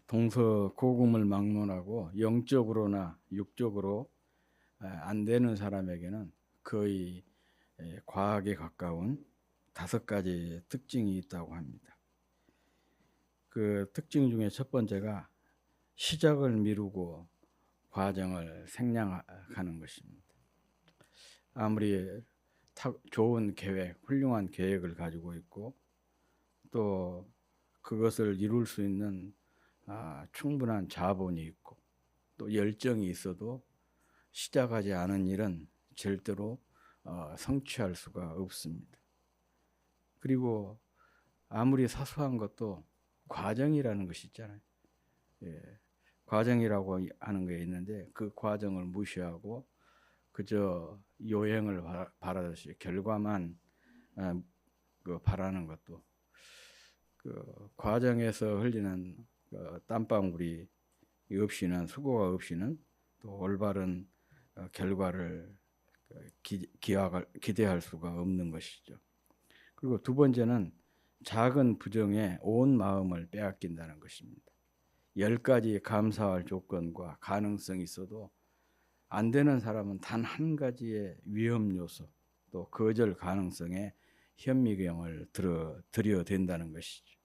동서고금을 막론하고 영적으로나 육적으로 안 되는 사람에게는 거의 과학에 가까운 5가지 특징이 있다고 합니다. 그 특징 중에 첫 번째가 시작을 미루고 과정을 생략하는 것입니다. 아무리 좋은 계획, 훌륭한 계획을 가지고 있고 또 그것을 이룰 수 있는 충분한 자본이 있고 또 열정이 있어도 시작하지 않은 일은 절대로 성취할 수가 없습니다. 그리고 아무리 사소한 것도 과정이라는 것이 있잖아요. 예, 과정이라고 하는 게 있는데 그 과정을 무시하고 그저 요행을 바라듯이 결과만 바라는 것도 그 과정에서 흘리는 땀방울이 없이는 수고가 없이는 또 올바른 결과를 기대할 수가 없는 것이죠. 그리고 두 번째는 작은 부정에 온 마음을 빼앗긴다는 것입니다. 10가지 감사할 조건과 가능성이 있어도 안 되는 사람은 단 한 가지의 위험 요소 또 거절 가능성에 현미경을 들여댄다는 것이죠.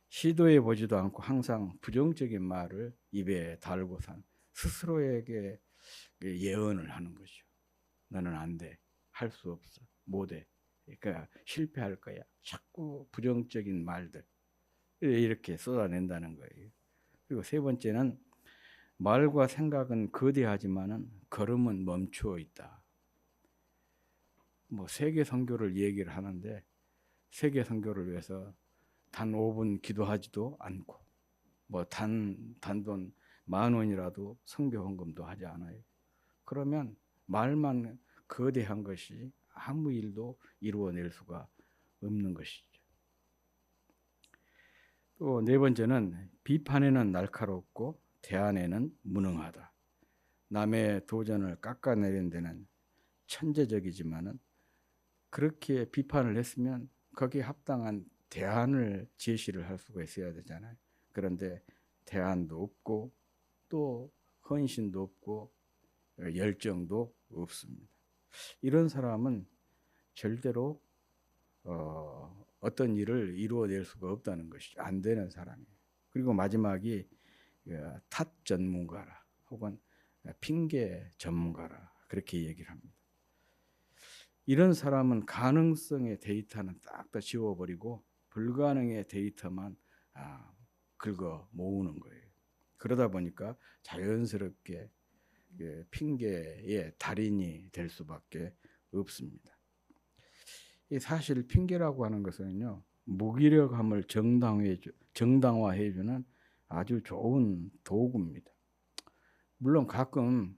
시도해 보지도 않고 항상 부정적인 말을 입에 달고 산 스스로에게 예언을 하는 거죠. 너는 안 돼. 할 수 없어. 못 해. 그러니까 실패할 거야. 자꾸 부정적인 말들 이렇게 쏟아낸다는 거예요. 그리고 세 번째는 말과 생각은 거대하지만은 걸음은 멈추어 있다. 뭐 세계 선교를 얘기를 하는데 세계 선교를 위해서 단 5분 기도하지도 않고 뭐 단돈 10,000원이라도 선교 헌금도 하지 않아요. 그러면 말만 거대한 것이 아무 일도 이루어낼 수가 없는 것이죠. 또 네 번째는 비판에는 날카롭고 대안에는 무능하다. 남의 도전을 깎아내린 데는 천재적이지만은 그렇게 비판을 했으면 거기에 합당한 대안을 제시를 할 수가 있어야 되잖아요. 그런데 대안도 없고 또 헌신도 없고 열정도 없습니다. 이런 사람은 절대로 어떤 일을 이루어낼 수가 없다는 것이죠. 안 되는 사람이에요. 그리고 마지막이 탓 전문가라 혹은 핑계 전문가라 그렇게 얘기를 합니다. 이런 사람은 가능성의 데이터는 딱 다 지워버리고 불가능의 데이터만 긁어 모으는 거예요. 그러다 보니까 자연스럽게 핑계의 달인이 될 수밖에 없습니다. 사실 핑계라고 하는 것은요, 무기력함을 정당화해주는 아주 좋은 도구입니다. 물론 가끔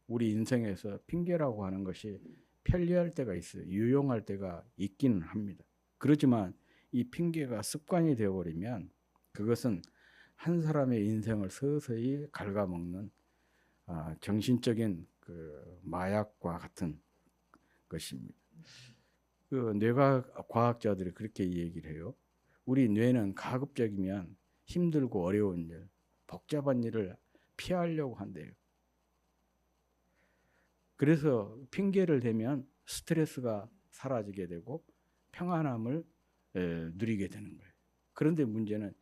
우리 인생에서 핑계라고 하는 것이 편리할 때가 있어요. 유용할 때가 있기는 합니다. 그렇지만 이 핑계가 습관이 되어버리면 그것은 한 사람의 인생을 서서히 갉아먹는 정신적인 마약과 같은 것입니다. 뇌과학 과학자들이 그렇게 얘기를 해요. 우리 뇌는 가급적이면 힘들고 어려운 일, 복잡한 일을 피하려고 한대요. 그래서 핑계를 대면 스트레스가 사라지게 되고 평안함을 누리게 되는 거예요. 그런데 문제는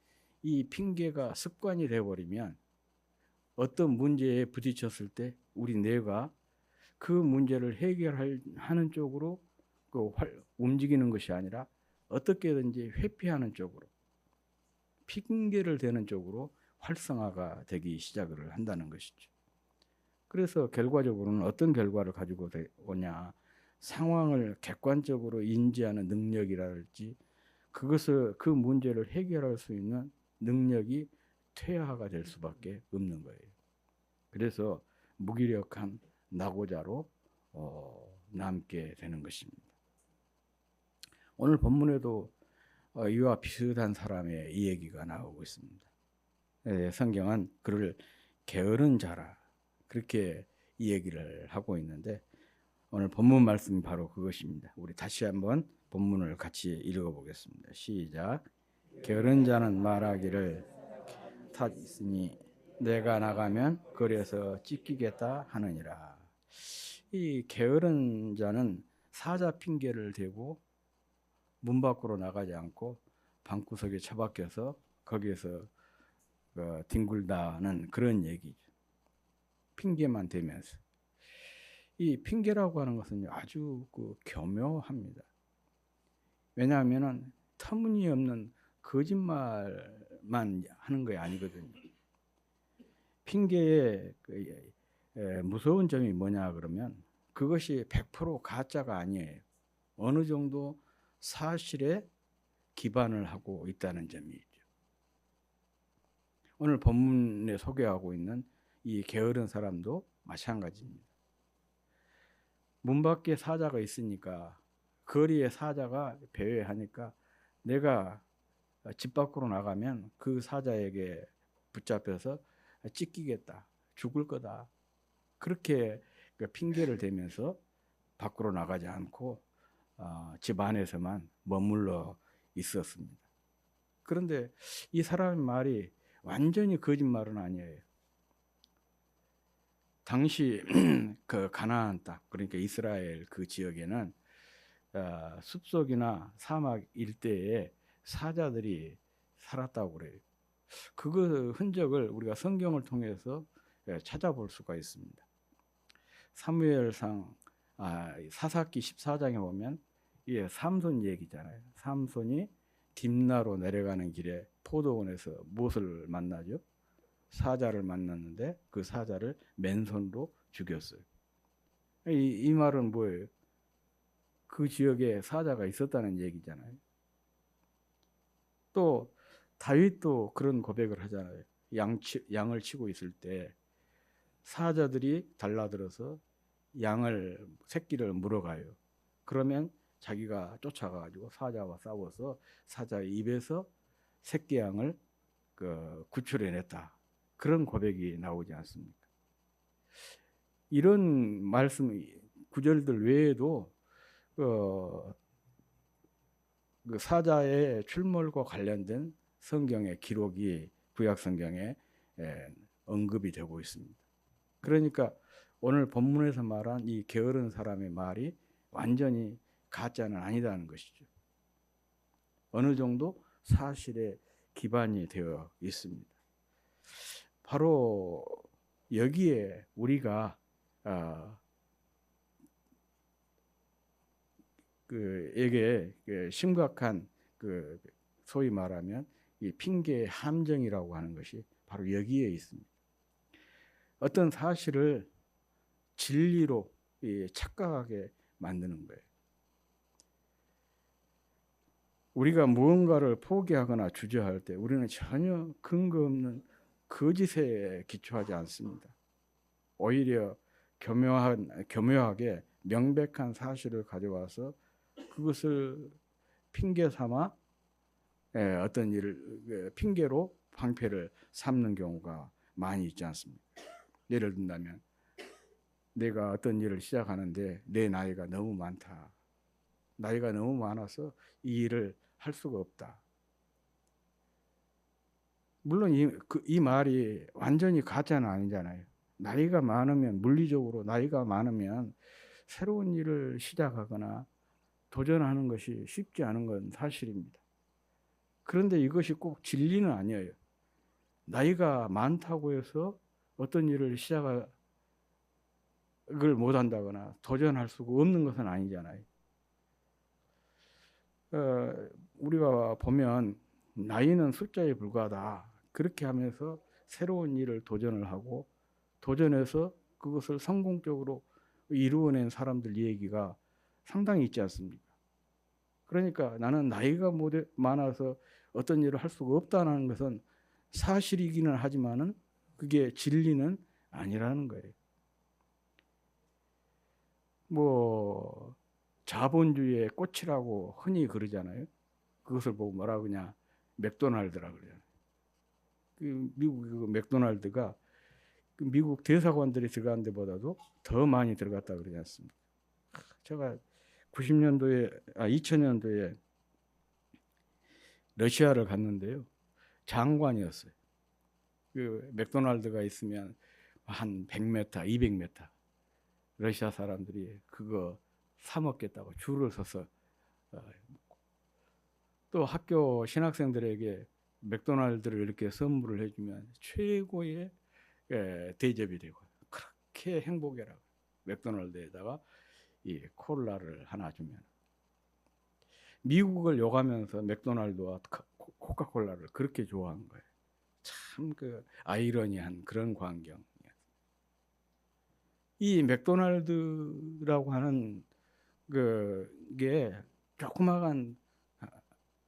이 핑계가 습관이 되어버리면 어떤 문제에 부딪혔을 때 우리 뇌가 그 문제를 해결하는 쪽으로 움직이는 것이 아니라 어떻게든지 회피하는 쪽으로 핑계를 대는 쪽으로 활성화가 되기 시작을 한다는 것이죠. 그래서 결과적으로는 어떤 결과를 가지고 오냐, 상황을 객관적으로 인지하는 능력이랄지 그것을 그 문제를 해결할 수 있는 능력이 퇴화가 될 수밖에 없는 거예요. 그래서 무기력한 낙오자로 남게 되는 것입니다. 오늘 본문에도 이와 비슷한 사람의 이 얘기가 나오고 있습니다. 성경은 그를 게으른 자라 그렇게 이 얘기를 하고 있는데 오늘 본문 말씀이 바로 그것입니다. 우리 다시 한번 본문을 같이 읽어보겠습니다. 시작. 게으른 자는 말하기를 탓이니 내가 나가면 거리에서 찢기겠다 하느니라. 이 게으른 자는 사자 핑계를 대고 문 밖으로 나가지 않고 방구석에 처박혀서 거기에서 뒹굴다는 그런 얘기죠. 핑계만 대면서. 이 핑계라고 하는 것은 아주 교묘합니다. 왜냐하면 터무니없는 거짓말만 하는 게 아니거든요. 핑계의 무서운 점이 뭐냐 그러면 그것이 100% 가짜가 아니에요. 어느 정도 사실에 기반을 하고 있다는 점이죠. 오늘 본문에 소개하고 있는 이 게으른 사람도 마찬가지입니다. 문 밖에 사자가 있으니까 거리에 사자가 배회하니까 내가 집 밖으로 나가면 그 사자에게 붙잡혀서 찢기겠다, 죽을 거다. 그렇게 핑계를 대면서 밖으로 나가지 않고 집 안에서만 머물러 있었습니다. 그런데 이 사람의 말이 완전히 거짓말은 아니에요. 당시 그 가나안 땅, 그러니까 이스라엘 그 지역에는 숲속이나 사막 일대에 사자들이 살았다고 그래요. 그 흔적을 우리가 성경을 통해서 찾아볼 수가 있습니다. 사무엘상 사사기 14장에 보면 이게 삼손 얘기잖아요. 삼손이 딥나로 내려가는 길에 포도원에서 무엇을 만나죠? 사자를 만났는데 그 사자를 맨손으로 죽였어요. 이 말은 뭐예요? 그 지역에 사자가 있었다는 얘기잖아요. 또 다윗도 그런 고백을 하잖아요. 양을 치고 있을 때 사자들이 달라들어서 새끼를 물어가요. 그러면 자기가 쫓아가가지고 사자와 싸워서 사자의 입에서 새끼 양을 구출해냈다. 그런 고백이 나오지 않습니까? 이런 말씀 구절들 외에도 그 사자의 출몰과 관련된 성경의 기록이 구약 성경에 언급이 되고 있습니다. 그러니까 오늘 본문에서 말한 이 게으른 사람의 말이 완전히 가짜는 아니다는 것이죠. 어느 정도 사실에 기반이 되어 있습니다. 바로 여기에 우리가 에게 심각한 소위 말하면 이 핑계의 함정이라고 하는 것이 바로 여기에 있습니다. 어떤 사실을 진리로 착각하게 만드는 거예요. 우리가 무언가를 포기하거나 주저할 때 우리는 전혀 근거 없는 거짓에 기초하지 않습니다. 오히려 교묘하게 명백한 사실을 가져와서 그것을 핑계 삼아 어떤 일을 핑계로 방패를 삼는 경우가 많이 있지 않습니까? 예를 든다면 내가 어떤 일을 시작하는데 내 나이가 너무 많다. 나이가 너무 많아서 이 일을 할 수가 없다. 물론 이 말이 완전히 가짜는 아니잖아요. 나이가 많으면 물리적으로 나이가 많으면 새로운 일을 시작하거나 도전하는 것이 쉽지 않은 건 사실입니다. 그런데 이것이 꼭 진리는 아니에요. 나이가 많다고 해서 어떤 일을 시작을 못한다거나 도전할 수가 없는 것은 아니잖아요. 우리가 보면 나이는 숫자에 불과하다. 그렇게 하면서 새로운 일을 도전을 하고 도전해서 그것을 성공적으로 이루어낸 사람들 얘기가 상당히 있지 않습니까? 그러니까 나는 나이가 많아서 어떤 일을 할 수가 없다는 것은 사실이기는 하지만은 그게 진리는 아니라는 거예요. 뭐 자본주의의 꽃이라고 흔히 그러잖아요. 그것을 보고 뭐라고 그러냐? 맥도날드라고 그래요. 미국 그 맥도날드가 미국 대사관들이 들어간 데보다도 더 많이 들어갔다 그러지 않습니까? 제가 2000년도에 러시아를 갔는데요. 장관이었어요. 그 맥도날드가 있으면 한 100m, 200m 러시아 사람들이 그거 사 먹겠다고 줄을 서서 또 학교 신학생들에게 맥도날드를 이렇게 선물을 해주면 최고의 대접이 되고 그렇게 행복해라고. 맥도날드에다가 이 콜라를 하나 주면 미국을 욕하면서 맥도날드와 코카콜라를 그렇게 좋아한 거예요. 참 그 아이러니한 그런 광경. 이 맥도날드라고 하는 그게 조그마한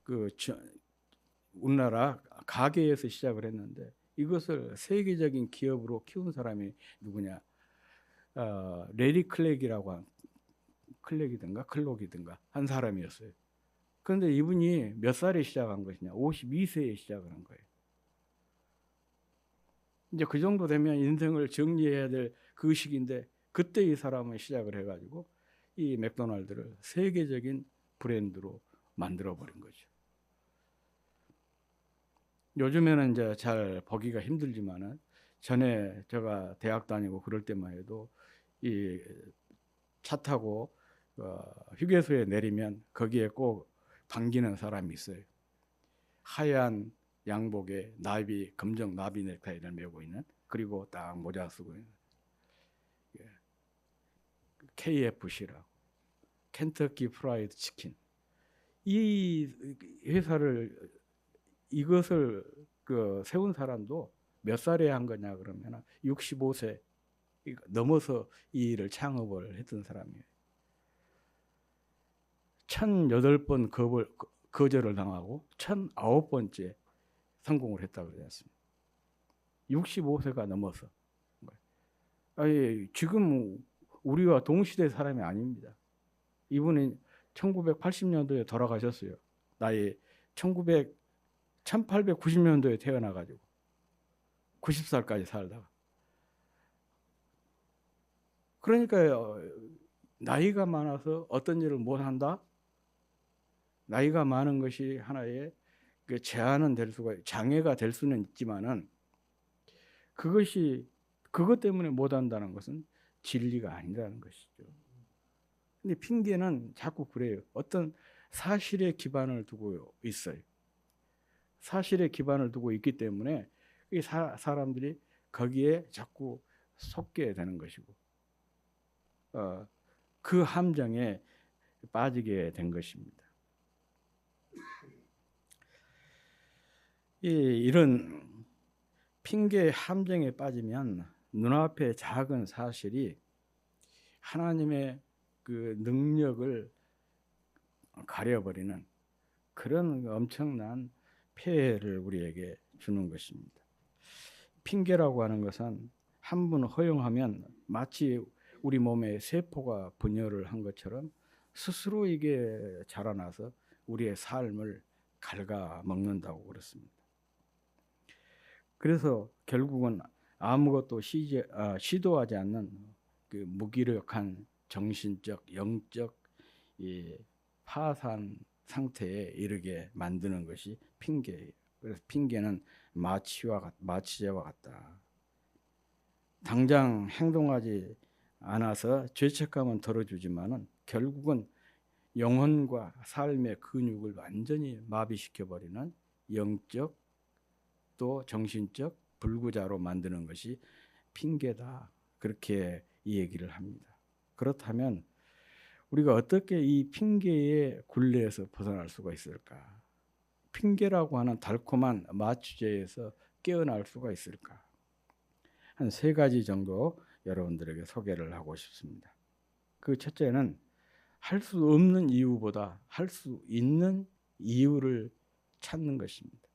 그 우리나라 가게에서 시작을 했는데 이것을 세계적인 기업으로 키운 사람이 누구냐? 레리 클록이든가 한 사람이었어요. 그런데 이분이 몇 살에 시작한 것이냐? 52세에 시작을 한 거예요. 이제 그 정도 되면 인생을 정리해야 될 그 시기인데 그때 이 사람은 시작을 해가지고 이 맥도날드를 세계적인 브랜드로 만들어버린 거죠. 요즘에는 이제 잘 보기가 힘들지만은 전에 제가 대학 다니고 그럴 때만 해도 이 차 타고 휴게소에 내리면 거기에 꼭 당기는 사람이 있어요. 하얀 양복에 검정 나비 넥타이를 메고 있는, 그리고 딱 모자 쓰고 있는 KFC라고, 켄터키 프라이드 치킨. 이 회사를 이것을 세운 사람도 몇 살에 한 거냐 그러면 65세 넘어서 이 일을 창업을 했던 사람이에요. 1008번 거절을 당하고 1009번째 성공을 했다고 그러지 않습니까? 65세가 넘어서. 아니, 지금 우리와 동시대 사람이 아닙니다. 이분은 1980년도에 돌아가셨어요. 나이 1890년도에 태어나가지고 90살까지 살다가. 그러니까 나이가 많아서 어떤 일을 못한다? 나이가 많은 것이 하나의 제한은 될 수가, 장애가 될 수는 있지만은 그것 때문에 못한다는 것은 진리가 아니라는 것이죠. 근데 핑계는 자꾸 그래요. 어떤 사실에 기반을 두고 있어요. 사실에 기반을 두고 있기 때문에 이 사람들이 거기에 자꾸 속게 되는 것이고 그 함정에 빠지게 된 것입니다. 이런 핑계 함정에 빠지면 눈앞에 작은 사실이 하나님의 그 능력을 가려버리는 그런 엄청난 폐해를 우리에게 주는 것입니다. 핑계라고 하는 것은 한 번 허용하면 마치 우리 몸에 세포가 분열을 한 것처럼 스스로 이게 자라나서 우리의 삶을 갉아먹는다고 그랬습니다. 그래서 결국은 아무것도 시도하지 않는 그 무기력한 정신적, 영적 파산 상태에 이르게 만드는 것이 핑계예요. 그래서 핑계는 마취제와 같다. 당장 행동하지 않아서 죄책감은 덜어주지만은 결국은 영혼과 삶의 근육을 완전히 마비시켜버리는 영적 또 정신적 불구자로 만드는 것이 핑계다. 그렇게 이 얘기를 합니다. 그렇다면 우리가 어떻게 이 핑계의 굴레에서 벗어날 수가 있을까? 핑계라고 하는 달콤한 마취제에서 깨어날 수가 있을까? 한 3가지 정도 여러분들에게 소개를 하고 싶습니다. 그 첫째는 할 수 없는 이유보다 할 수 있는 이유를 찾는 것입니다.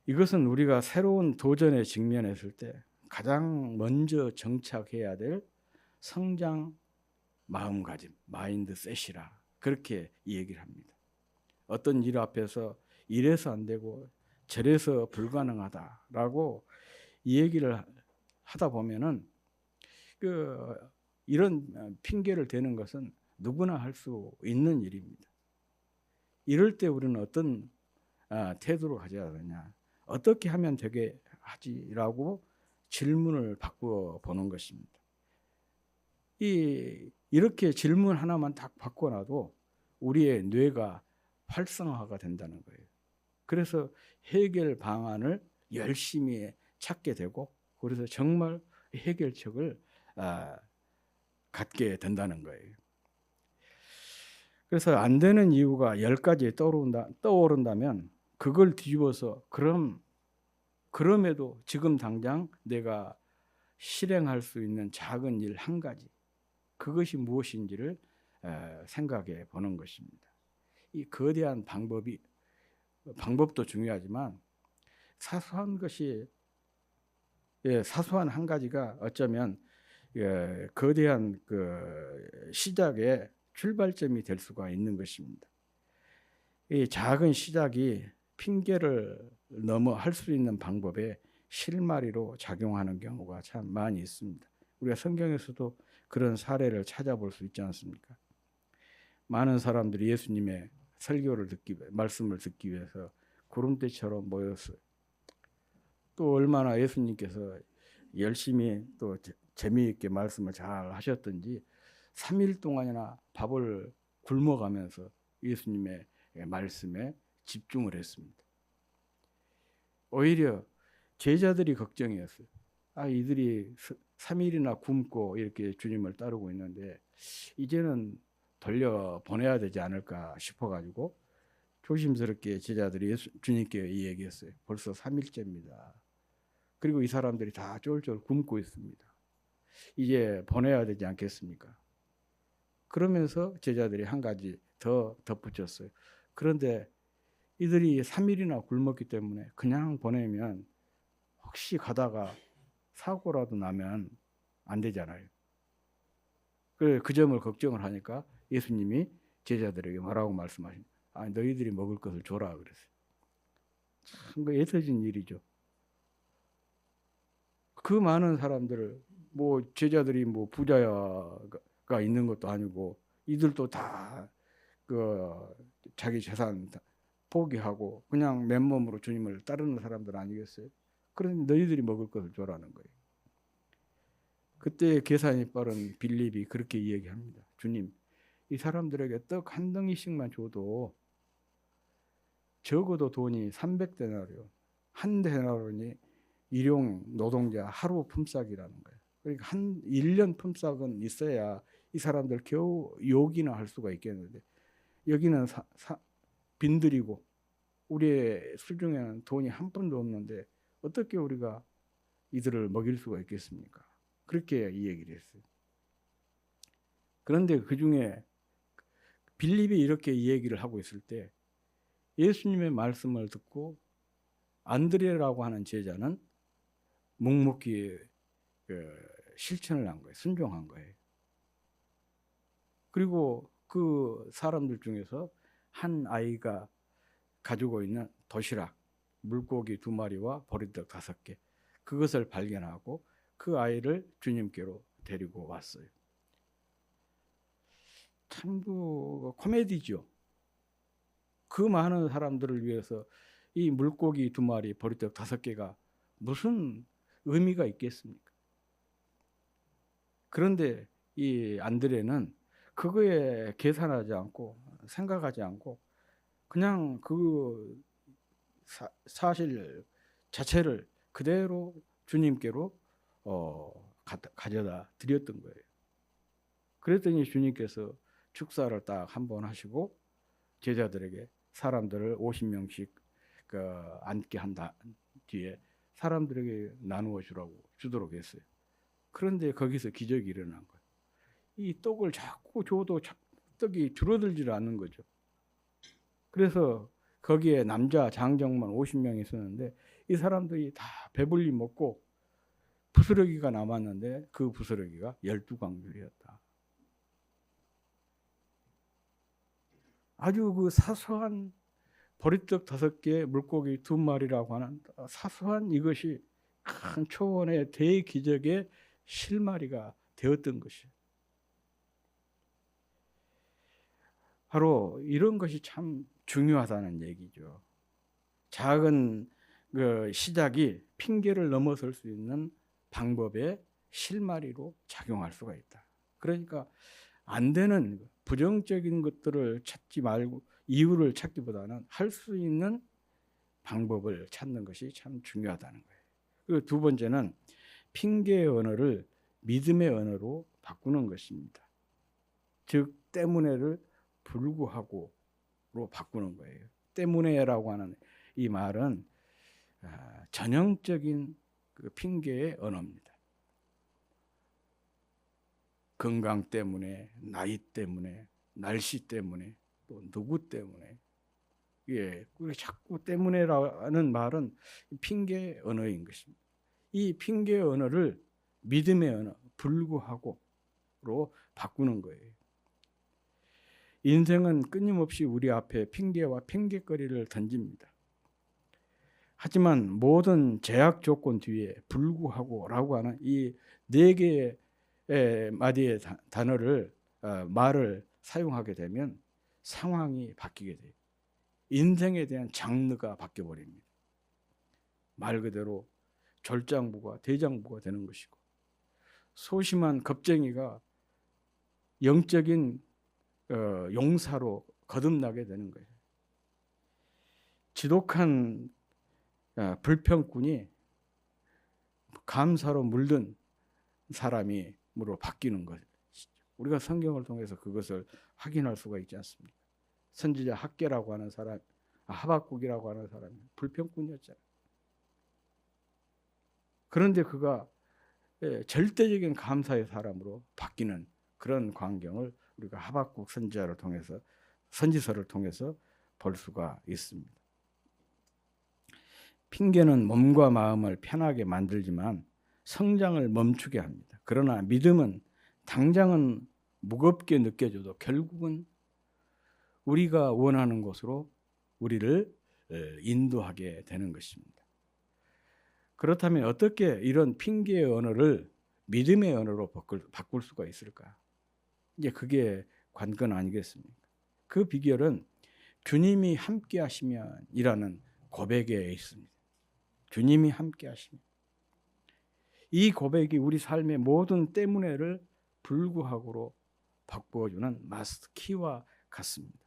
이것은 우리가 새로운 도전에 직면했을 때 가장 먼저 정착해야 될 성장 마음가짐, 마인드셋이라 그렇게 얘기를 합니다. 어떤 일 앞에서 이래서 안 되고 저래서 불가능하다라고 이 얘기를 하다 보면은 이런 핑계를 대는 것은 누구나 할 수 있는 일입니다. 이럴 때 우리는 어떤 태도로 가져야 되냐, 어떻게 하면 되게 하지라고 질문을 바꿔 보는 것입니다. 이렇게 질문 하나만 딱 바꿔놔도 우리의 뇌가 활성화가 된다는 거예요. 그래서 해결 방안을 열심히 찾게 되고, 그래서 정말 해결책을 갖게 된다는 거예요. 그래서 안 되는 이유가 10가지 떠오른다면 그걸 뒤집어서 그럼에도 지금 당장 내가 실행할 수 있는 작은 일 한 가지, 그것이 무엇인지를 생각해 보는 것입니다. 이 거대한 방법도 중요하지만 사소한 것이, 사소한 한 가지가 어쩌면 거대한 그 시작의 출발점이 될 수가 있는 것입니다. 이 작은 시작이 핑계를 넘어 할 수 있는 방법에 실마리로 작용하는 경우가 참 많이 있습니다. 우리가 성경에서도 그런 사례를 찾아볼 수 있지 않습니까? 많은 사람들이 예수님의 말씀을 듣기 위해서 구름대처럼 모였어요. 또 얼마나 예수님께서 열심히 또 재미있게 말씀을 잘 하셨던지 3일 동안이나 밥을 굶어가면서 예수님의 말씀에 집중을 했습니다. 오히려 제자들이 걱정이었어요. 이들이 3일이나 굶고 이렇게 주님을 따르고 있는데 이제는 돌려보내야 되지 않을까 싶어가지고 조심스럽게 제자들이 주님께 얘기했어요. 벌써 3일째입니다. 그리고 이 사람들이 다 쫄쫄 굶고 있습니다. 이제 보내야 되지 않겠습니까? 그러면서 제자들이 한 가지 더 덧붙였어요. 그런데 이들이 3일이나 굶었기 때문에 그냥 보내면 혹시 가다가 사고라도 나면 안 되잖아요. 그 점을 걱정을 하니까 예수님이 제자들에게 뭐라고 말씀하십니까? 너희들이 먹을 것을 줘라 그랬어요. 참 애써진 일이죠. 그 많은 사람들을, 제자들이 부자가 있는 것도 아니고 이들도 다 자기 재산 포기하고 그냥 맨몸으로 주님을 따르는 사람들 아니겠어요? 그런데 너희들이 먹을 것을 줘라는 거예요. 그때 계산이 빠른 빌립이 그렇게 이야기합니다. 주님, 이 사람들에게 떡 한 덩이씩만 줘도 적어도 돈이 300데나리온, 한 데나리온이 일용 노동자 하루 품삯이라는 거예요. 그러니까 한 1년 품삯은 있어야 이 사람들 겨우 욕이나 할 수가 있겠는데 여기는 빈들이고 우리의 수중에는 돈이 한 푼도 없는데 어떻게 우리가 이들을 먹일 수가 있겠습니까? 그렇게 이 얘기를 했어요. 그런데 그 중에 빌립이 이렇게 이 얘기를 하고 있을 때 예수님의 말씀을 듣고 안드레라고 하는 제자는 묵묵히 실천을 한 거예요. 순종한 거예요. 그리고 그 사람들 중에서 한 아이가 가지고 있는 도시락, 물고기 2마리와 보리떡 5개, 그것을 발견하고 그 아이를 주님께로 데리고 왔어요. 참 코미디죠. 그 많은 사람들을 위해서 이 물고기 2마리, 보리떡 5개가 무슨 의미가 있겠습니까? 그런데 이 안드레는 그거에 계산하지 않고 생각하지 않고 그냥 그 사실 자체를 그대로 주님께로 가져다 드렸던 거예요. 그랬더니 주님께서 축사를 딱 한 번 하시고 제자들에게 사람들을 50명씩 앉게 한 뒤에 사람들에게 나누어 주도록 했어요. 그런데 거기서 기적이 일어난 거예요. 이 떡을 자꾸 줘도 떡이 줄어들질 않는 거죠. 그래서 거기에 남자 장정만 50명이 있었는데 이 사람들이 다 배불리 먹고 부스러기가 남았는데 그 부스러기가 12광줄이었다. 아주 그 사소한 보리떡 5개, 물고기 2마리라고 하는 사소한 이것이 큰 초원의 대기적의 실마리가 되었던 것이에요. 바로 이런 것이 참 중요하다는 얘기죠. 작은 그 시작이 핑계를 넘어설 수 있는 방법의 실마리로 작용할 수가 있다. 그러니까 안 되는 부정적인 것들을 찾지 말고 이유를 찾기보다는 할 수 있는 방법을 찾는 것이 참 중요하다는 거예요. 그리고 두 번째는 핑계의 언어를 믿음의 언어로 바꾸는 것입니다. 즉 때문에를 불구하고로 바꾸는 거예요. 때문에라고 하는 이 말은 전형적인 그 핑계의 언어입니다. 건강 때문에, 나이 때문에, 날씨 때문에, 또 누구 때문에, 예, 자꾸 때문에라는 말은 핑계의 언어인 것입니다. 이 핑계의 언어를 믿음의 언어, 불구하고로 바꾸는 거예요. 인생은 끊임없이 우리 앞에 핑계와 핑계거리를 던집니다. 하지만 모든 제약 조건 뒤에 불구하고라고 하는 이 네 개의 마디의 단어를 말을 사용하게 되면 상황이 바뀌게 돼요. 인생에 대한 장르가 바뀌어 버립니다. 말 그대로 졸장부가 대장부가 되는 것이고 소심한 겁쟁이가 영적인 용사로 거듭나게 되는 거예요. 지독한 불평꾼이 감사로 물든 사람으로 바뀌는 것이죠. 우리가 성경을 통해서 그것을 확인할 수가 있지 않습니까? 선지자 학개라고 하는 사람, 하박국이라고 하는 사람이 불평꾼이었잖아요. 그런데 그가 절대적인 감사의 사람으로 바뀌는 그런 광경을 우리가 하박국 선지서를 통해서 볼 수가 있습니다. 핑계는 몸과 마음을 편하게 만들지만 성장을 멈추게 합니다. 그러나 믿음은 당장은 무겁게 느껴져도 결국은 우리가 원하는 곳으로 우리를 인도하게 되는 것입니다. 그렇다면 어떻게 이런 핑계의 언어를 믿음의 언어로 바꿀 수가 있을까? 이제 그게 관건 아니겠습니까? 그 비결은 주님이 함께 하시면이라는 고백에 있습니다. 주님이 함께 하시면. 이 고백이 우리 삶의 모든 때문에를 불구하고로 바꾸어주는 마스터 키와 같습니다.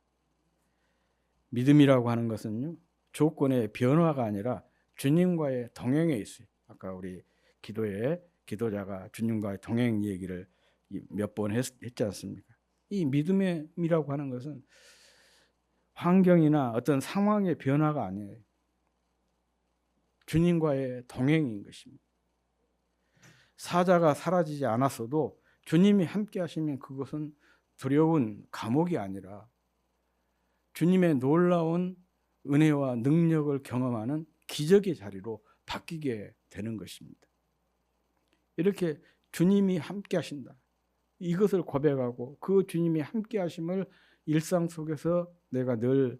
믿음이라고 하는 것은요, 조건의 변화가 아니라 주님과의 동행에 있어요. 아까 우리 기도자가 주님과의 동행 얘기를 몇 번 했지 않습니까? 이 믿음이라고 하는 것은 환경이나 어떤 상황의 변화가 아니에요. 주님과의 동행인 것입니다. 사자가 사라지지 않았어도 주님이 함께 하시면 그것은 두려운 감옥이 아니라 주님의 놀라운 은혜와 능력을 경험하는 기적의 자리로 바뀌게 되는 것입니다. 이렇게 주님이 함께 하신다. 이것을 고백하고 그 주님이 함께 하심을 일상 속에서 내가 늘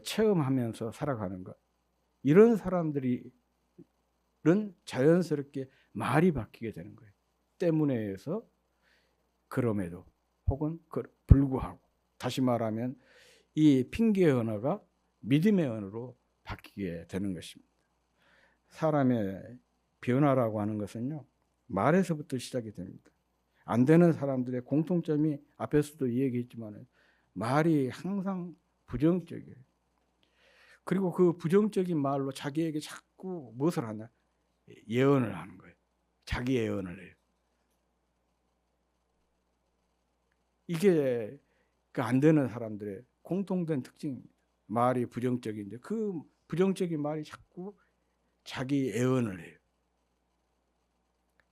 체험하면서 살아가는 것. 이런 사람들은 자연스럽게 말이 바뀌게 되는 거예요. 때문에에서 그럼에도 혹은 불구하고, 다시 말하면 이 핑계의 언어가 믿음의 언어로 바뀌게 되는 것입니다. 사람의 변화라고 하는 것은요, 말에서부터 시작이 됩니다. 안 되는 사람들의 공통점이 앞에서도 얘기했지만 말이 항상 부정적이에요. 그리고 그 부정적인 말로 자기에게 자꾸 무엇을 하냐? 예언을 하는 거예요. 자기 예언을 해요. 이게 안 되는 사람들의 공통된 특징입니다. 말이 부정적인데 그 부정적인 말이 자꾸 자기 예언을 해요.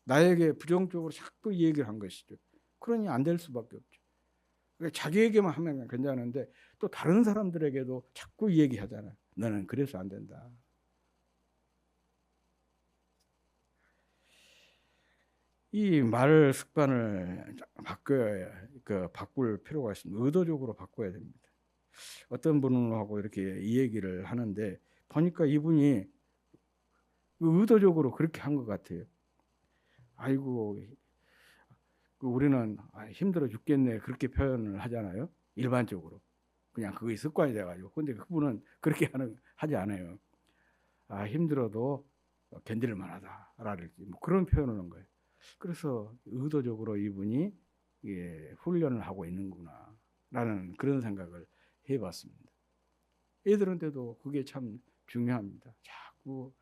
나에게 부정적으로 자꾸 얘기를 한 것이죠. 그러니 안 될 수밖에 없죠. 그러니까 자기에게만 하면 괜찮은데 또 다른 사람들에게도 자꾸 얘기하잖아요. 너는 그래서 안 된다. 이 말 습관을 바꿀 필요가 있습니다. 의도적으로 바꿔야 됩니다. 어떤 분하고 이렇게 이 얘기를 하는데 보니까 이분이 의도적으로 그렇게 한 것 같아요. 아이고, 우리는 힘들어 죽겠네 그렇게 표현을 하잖아요. 일반적으로. 그냥 그게 습관이 돼가지고. 근데 그분은 그렇게 하지 않아요. 힘들어도 견딜 만하다라든지 뭐 그런 표현을 하는 거예요. 그래서 의도적으로 이분이 훈련을 하고 있는구나라는 그런 생각을 해봤습니다. 애들한테도 그게 참 중요합니다. 자꾸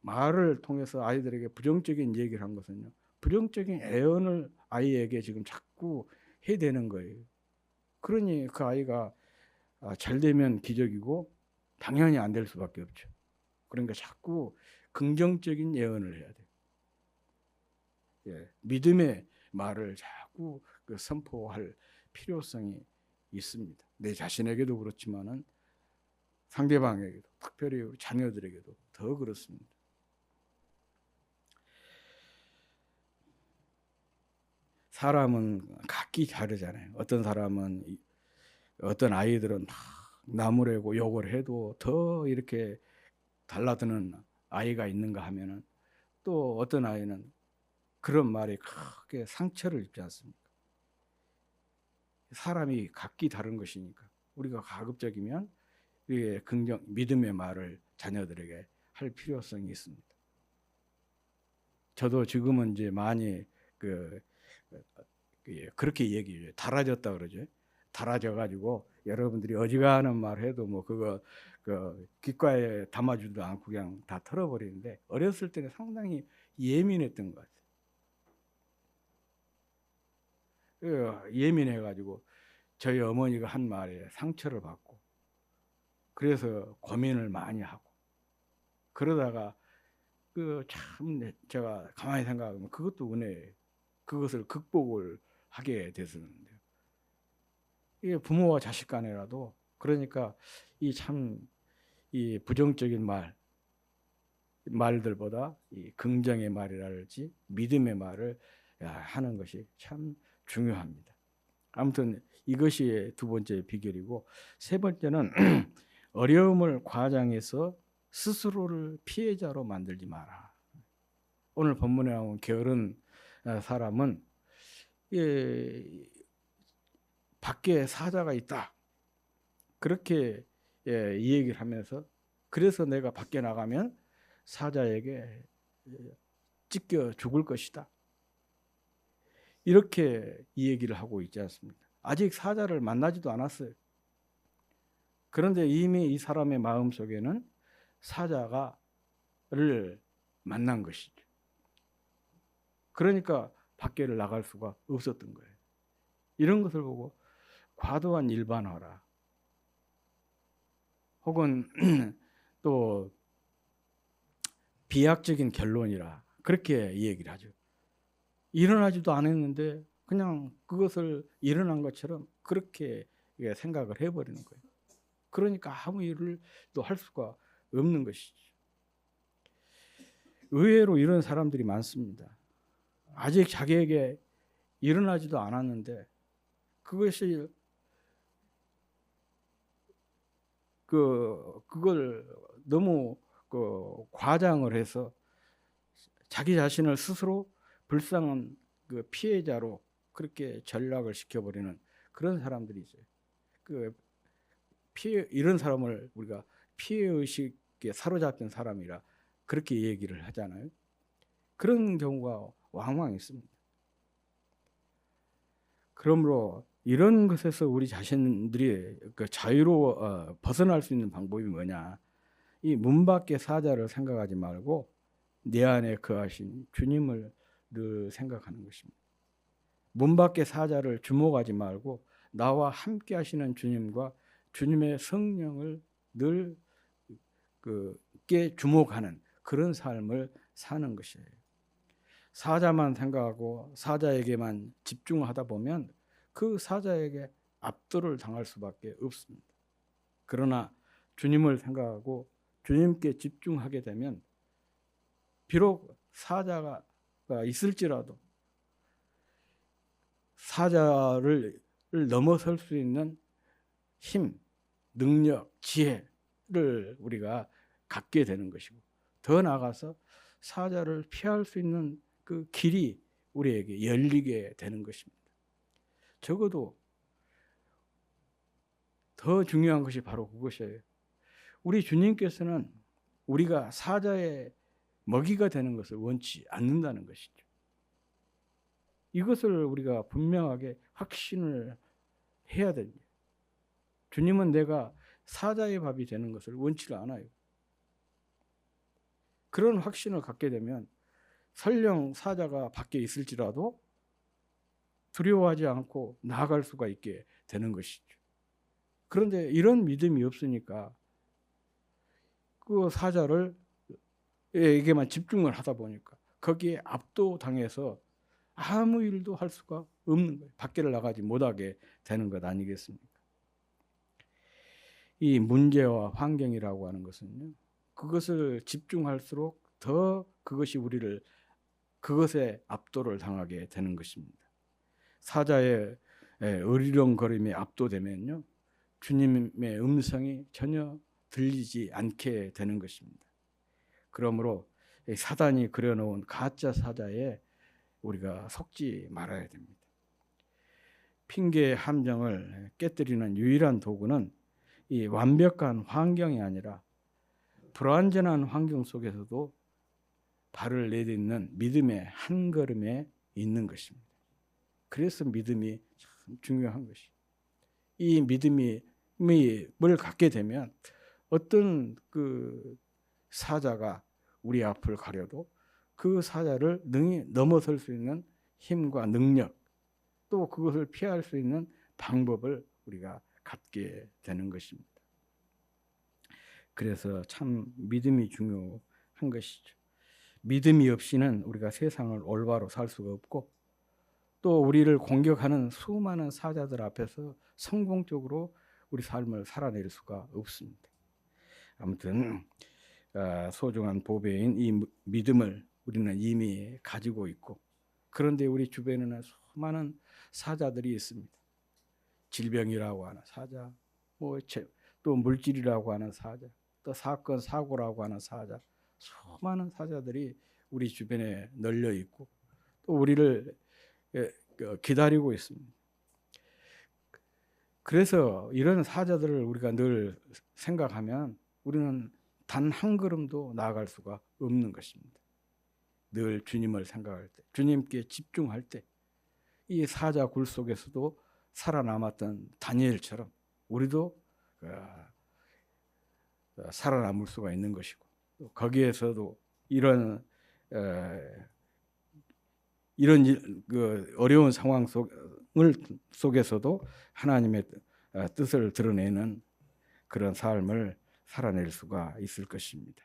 말을 통해서 아이들에게 부정적인 얘기를 한 것은요, 부정적인 애언을 아이에게 지금 자꾸 해대는 거예요. 그러니 그 아이가 잘 되면 기적이고 당연히 안 될 수밖에 없죠. 그러니까 자꾸 긍정적인 예언을 해야 돼요. 믿음의 말을 자꾸 선포할 필요성이 있습니다. 내 자신에게도 그렇지만은 상대방에게도, 특별히 우리 자녀들에게도 더 그렇습니다. 사람은 각기 다르잖아요. 어떤 사람은, 어떤 아이들은 막 나무래고 욕을 해도 더 이렇게 달라드는 아이가 있는가 하면은, 또 어떤 아이는 그런 말이 크게 상처를 입지 않습니까? 사람이 각기 다른 것이니까 우리가 가급적이면 믿음의 말을 자녀들에게 할 필요성이 있습니다. 저도 지금은 이제 많이 그렇게 얘기해요. 달아졌다 그러죠. 달아져 가지고 여러분들이 어지간한 말 해도 뭐 그거 귓가에 담아주지도 않고 그냥 다 털어버리는데, 어렸을 때는 상당히 예민했던 것 같아요. 예민해 가지고 저희 어머니가 한 말에 상처를 받고, 그래서 고민을 많이 하고, 그러다가 참 제가 가만히 생각하면 그것도 은혜예요. 그것을 극복을 하게 됐었는데요. 이게 부모와 자식 간에라도, 그러니까 이 부정적인 말들보다 이 긍정의 말이랄지 믿음의 말을 하는 것이 참 중요합니다. 아무튼 이것이 두 번째 비결이고, 세 번째는 어려움을 과장해서 스스로를 피해자로 만들지 마라. 오늘 본문에 나온 게으른 사람은 밖에 사자가 있다, 그렇게 이 얘기를 하면서, 그래서 내가 밖에 나가면 사자에게 찢겨 죽을 것이다, 이렇게 이 얘기를 하고 있지 않습니까? 아직 사자를 만나지도 않았어요. 그런데 이미 이 사람의 마음속에는 사자를 만난 것이죠. 그러니까 밖에를 나갈 수가 없었던 거예요. 이런 것을 보고 과도한 일반화라, 혹은 또 비약적인 결론이라, 그렇게 얘기를 하죠. 일어나지도 않았는데 그냥 그것을 일어난 것처럼 그렇게 생각을 해버리는 거예요. 그러니까 아무 일을 또 할 수가 없는 것이죠. 의외로 이런 사람들이 많습니다. 아직 자기에게 일어나지도 않았는데 그것이 그걸 너무 과장을 해서 자기 자신을 스스로 불쌍한 피해자로 그렇게 전락을 시켜버리는 그런 사람들이 있어요. 이런 사람을 우리가 피해의식에 사로잡힌 사람이라 그렇게 얘기를 하잖아요. 그런 경우가 왕왕 있습니다. 그러므로 이런 것에서 우리 자신들이 자유로 벗어날 수 있는 방법이 뭐냐? 이 문 밖의 사자를 생각하지 말고 내 안에 거하신 주님을 늘 생각하는 것입니다. 문 밖의 사자를 주목하지 말고 나와 함께 하시는 주님과 주님의 성령을 늘 주목하는 그런 삶을 사는 것이에요. 사자만 생각하고 사자에게만 집중하다 보면 그 사자에게 압도를 당할 수밖에 없습니다. 그러나 주님을 생각하고 주님께 집중하게 되면 비록 사자가 있을지라도 사자를 넘어설 수 있는 힘, 능력, 지혜를 우리가 갖게 되는 것이고, 더 나아가서 사자를 피할 수 있는 그 길이 우리에게 열리게 되는 것입니다. 적어도 더 중요한 것이 바로 그것이에요. 우리 주님께서는 우리가 사자의 먹이가 되는 것을 원치 않는다는 것이죠. 이것을 우리가 분명하게 확신을 해야 됩니다. 주님은 내가 사자의 밥이 되는 것을 원치 않아요. 그런 확신을 갖게 되면 설령 사자가 밖에 있을지라도 두려워하지 않고 나아갈 수가 있게 되는 것이죠. 그런데 이런 믿음이 없으니까 그 사자를 에게만 집중을 하다 보니까 거기에 압도당해서 아무 일도 할 수가 없는 거예요. 밖에를 나가지 못하게 되는 것 아니겠습니까? 이 문제와 환경이라고 하는 것은요, 그것을 집중할수록 더 그것이 우리를 그것에 압도를 당하게 되는 것입니다. 사자의 어리렁거림에 압도되면요, 주님의 음성이 전혀 들리지 않게 되는 것입니다. 그러므로 사단이 그려놓은 가짜 사자에 우리가 속지 말아야 됩니다. 핑계의 함정을 깨뜨리는 유일한 도구는 이 완벽한 환경이 아니라 불완전한 환경 속에서도 발을 내딛는 믿음의 한 걸음에 있는 것입니다. 그래서 믿음이 참 중요한 것이. 이 믿음을 갖게 되면 어떤 그 사자가 우리 앞을 가려도 그 사자를 능히 넘어설 수 있는 힘과 능력, 또 그것을 피할 수 있는 방법을 우리가 갖게 되는 것입니다. 그래서 참 믿음이 중요한 것이죠. 믿음이 없이는 우리가 세상을 올바로 살 수가 없고, 또 우리를 공격하는 수많은 사자들 앞에서 성공적으로 우리 삶을 살아낼 수가 없습니다. 아무튼 소중한 보배인 이 믿음을 우리는 이미 가지고 있고, 그런데 우리 주변에는 수많은 사자들이 있습니다. 질병이라고 하는 사자, 또 물질이라고 하는 사자, 또 사건 사고라고 하는 사자, 수많은 사자들이 우리 주변에 널려 있고 또 우리를 기다리고 있습니다. 그래서 이런 사자들을 우리가 늘 생각하면 우리는 단 한 걸음도 나아갈 수가 없는 것입니다. 늘 주님을 생각할 때, 주님께 집중할 때, 이 사자 굴 속에서도 살아남았던 다니엘처럼 우리도 살아남을 수가 있는 것이고, 또 거기에서도 이런 어려운 상황 속에서도 하나님의 뜻을 드러내는 그런 삶을 살아낼 수가 있을 것입니다.